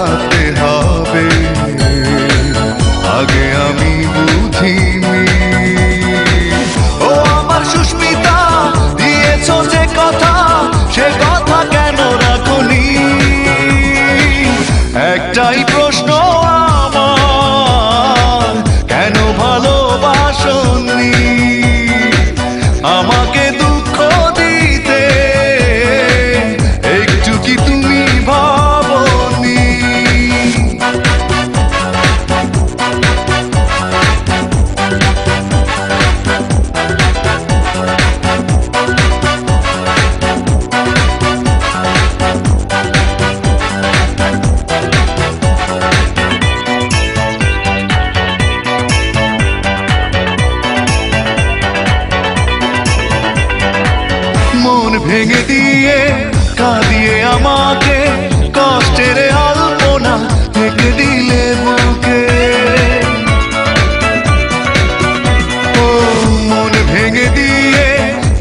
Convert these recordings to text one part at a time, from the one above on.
কাঁদতে হবে, আগে আমি বুঝিনি। ও আমার সুস্মিতা, দিয়েছো যে কথা, সে কথা কেন রাখনি? একটাই প্রশ্ন আমার, কেন ভালোবাসনি? আমাকে দুঃখ দিতে একটু কি তুমি ভাবনি? মন ভেঙে দিয়ে কাঁদিয়ে আমাকে কষ্টের আলপনা থেকে দিলে বুকে। ও মন ভেঙে দিয়ে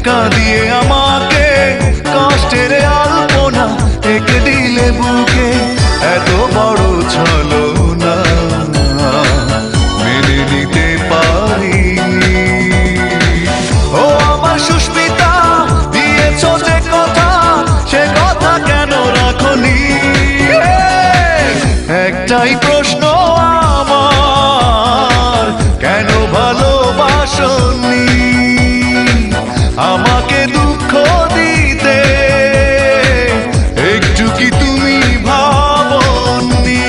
কাঁদিয়ে আমাকে কষ্টের আলপনা থেকে দিলে বুকে। এত বড় ছলনা মেনে নিতে পারিনি। ও আমার সুস্মিতা, দিয়েছো যে কথা, সে কথা কেন রাখনি? একটাই প্রশ্ন আমার, কেন ভালোবাসনি? আমাকে দুঃখ দিতে একটু কি তুমি ভাবনি?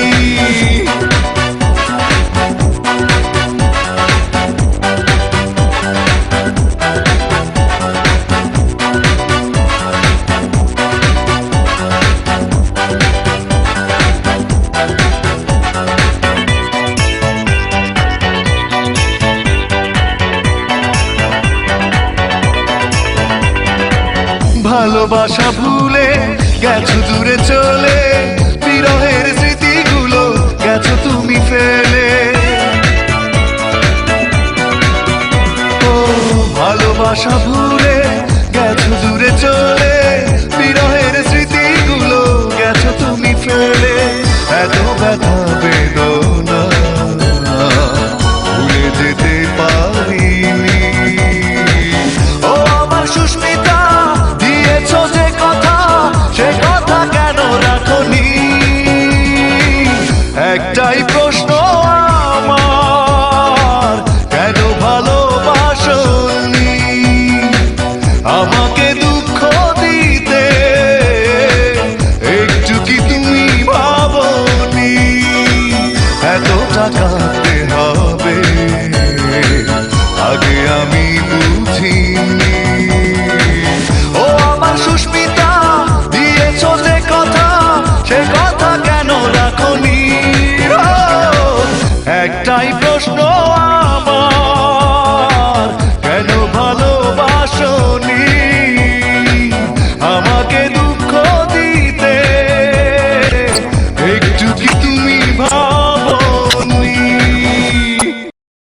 ভালোবাসা ভুলে গেছো দূরে চলে, বিরহের স্মৃতিগুলো গেছো তুমি ফেলে। ও ভালোবাসা ভুলে গেছো দূরে চলে, বিরহের স্মৃতিগুলো গেছো তুমি ফেলে। এত ব্যথা বেদনা ভুলে যেতে পারিনি। ও আমার সুস্মিতা, দিয়েছো যে কথা, সে কথা কেন রাখনি? একটাই প্রশ্ন আমার, কেন ভালোবাসনি? আমাকে দুঃখ দিতে একটু কি তুমি ভাবনি? এত টাকা